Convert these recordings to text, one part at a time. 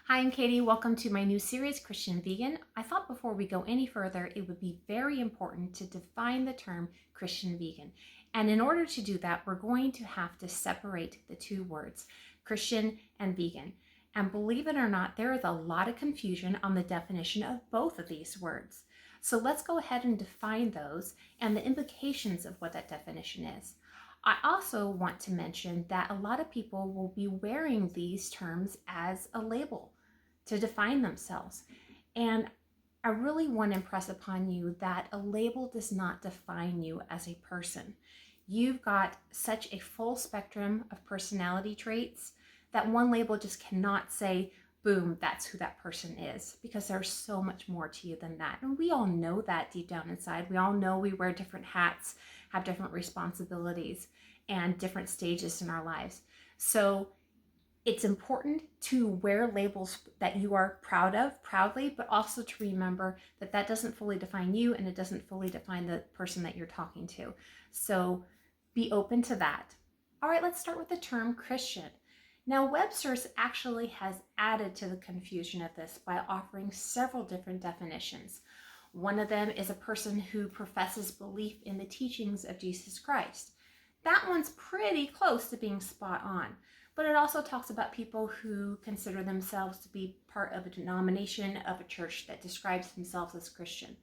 Hi, I'm Katie. Welcome to my new series, Christian Vegan. I thought before we go any further, it would be very important to define the term Christian Vegan. And in order to do that, we're going to have to separate the two words, Christian and vegan. And believe it or not, there is a lot of confusion on the definition of both of these words. So let's go ahead and define those and the implications of what that definition is. I also want to mention that a lot of people will be wearing these terms as a label to define themselves. And I really want to impress upon you that a label does not define you as a person. You've got such a full spectrum of personality traits that one label just cannot say, boom, that's who that person is, because there's so much more to you than that. And we all know that deep down inside. We all know we wear different hats, have different responsibilities, and different stages in our lives. So it's important to wear labels that you are proud of, proudly, but also to remember that that doesn't fully define you and it doesn't fully define the person that you're talking to. So be open to that. All right, let's start with the term Christian. Now, Webster's actually has added to the confusion of this by offering several different definitions. One of them is a person who professes belief in the teachings of Jesus Christ. That one's pretty close to being spot on, but it also talks about people who consider themselves to be part of a denomination of a church that describes themselves as Christian.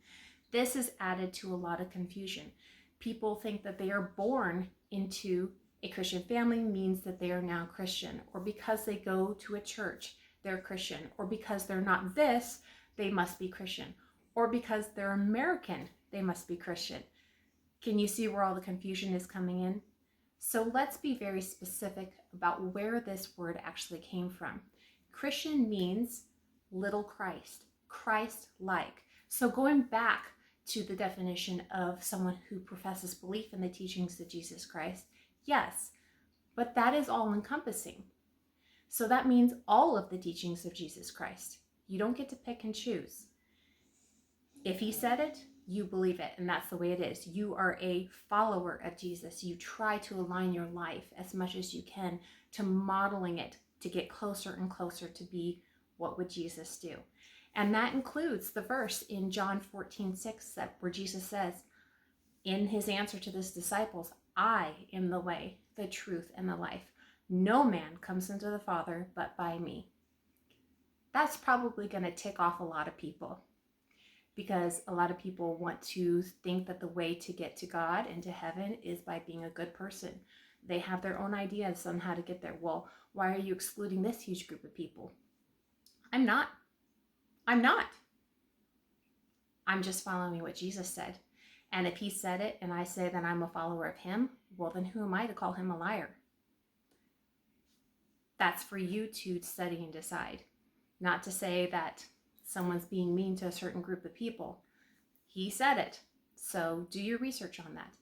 This has added to a lot of confusion. People think that they are born into a Christian family means that they are now Christian, or because they go to a church, they're Christian, or because they're not this, they must be Christian, or because they're American, they must be Christian. Can you see where all the confusion is coming in? So let's be very specific about where this word actually came from. Christian means little Christ, Christ-like. So going back to the definition of someone who professes belief in the teachings of Jesus Christ, yes, but that is all encompassing. So that means all of the teachings of Jesus Christ. You don't get to pick and choose. If he said it, you believe it, and that's the way it is. You are a follower of Jesus. You try to align your life as much as you can to modeling it to get closer and closer to be what would Jesus do. And that includes the verse in John 14:6 where Jesus says in his answer to his disciples, I am the way, the truth, and the life. No man comes into the Father but by me. That's probably going to tick off a lot of people, because a lot of people want to think that the way to get to God and to heaven is by being a good person. They have their own ideas on how to get there. Well, why are you excluding this huge group of people? I'm not. I'm just following what Jesus said. And if he said it and I say that I'm a follower of him, well, then who am I to call him a liar? That's for you to study and decide. Not to say that someone's being mean to a certain group of people. He said it. So do your research on that.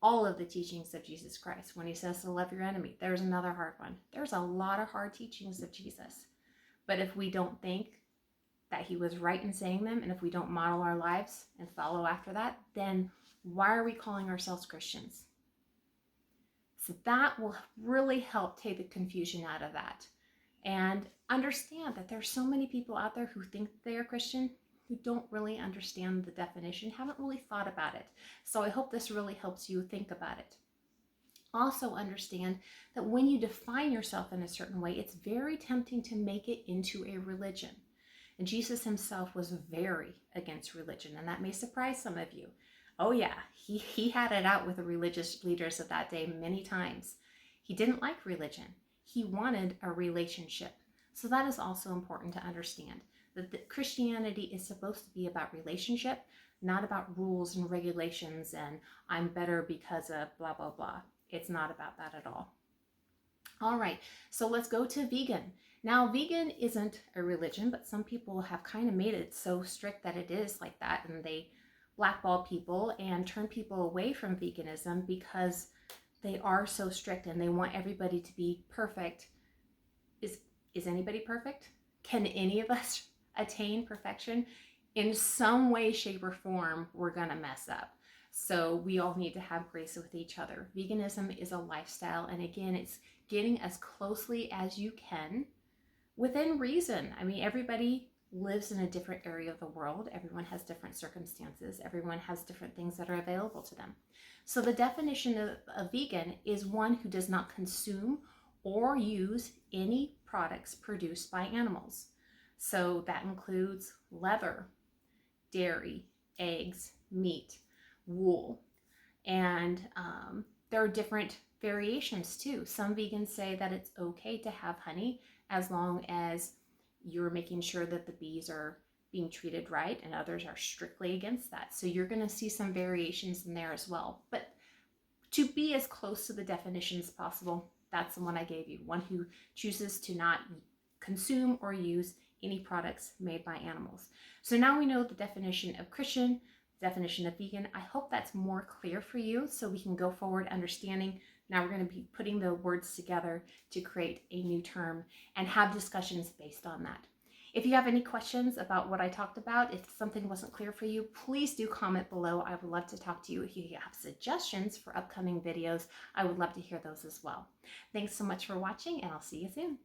All of the teachings of Jesus Christ, when he says to love your enemy, there's another hard one. There's a lot of hard teachings of Jesus. But if we don't think that he was right in saying them, and if we don't model our lives and follow after that, then why are we calling ourselves Christians? So that will really help take the confusion out of that. And understand that there's so many people out there who think they are Christian who don't really understand the definition, haven't really thought about it. So I hope this really helps you think about it. Also understand that when you define yourself in a certain way, it's very tempting to make it into a religion. And Jesus himself was very against religion, and that may surprise some of you. Oh yeah, he had it out with the religious leaders of that day many times. He didn't like religion. He wanted a relationship. So that is also important to understand, that Christianity is supposed to be about relationship, not about rules and regulations and I'm better because of blah, blah, blah. It's not about that at all. All right, so let's go to vegan. Now, vegan isn't a religion, but some people have kind of made it so strict that it is like that, and they blackball people and turn people away from veganism because they are so strict and they want everybody to be perfect. Is anybody perfect? Can any of us attain perfection? In some way, shape, or form, we're gonna mess up. So we all need to have grace with each other. Veganism is a lifestyle, and again, it's getting as closely as you can within reason. I mean, everybody lives in a different area of the world. Everyone has different circumstances. Everyone has different things that are available to them. So the definition of a vegan is one who does not consume or use any products produced by animals. So that includes leather, dairy, eggs, meat, wool, and there are different variations too. Some vegans say that it's okay to have honey as long as you're making sure that the bees are being treated right, and others are strictly against that. So you're going to see some variations in there as well. But to be as close to the definition as possible, that's the one I gave you. One who chooses to not consume or use any products made by animals. So now we know the definition of Christian, definition of vegan. I hope that's more clear for you so we can go forward understanding. Now we're going to be putting the words together to create a new term and have discussions based on that. If you have any questions about what I talked about, if something wasn't clear for you, please do comment below. I would love to talk to you. If you have suggestions for upcoming videos, I would love to hear those as well. Thanks so much for watching, and I'll see you soon.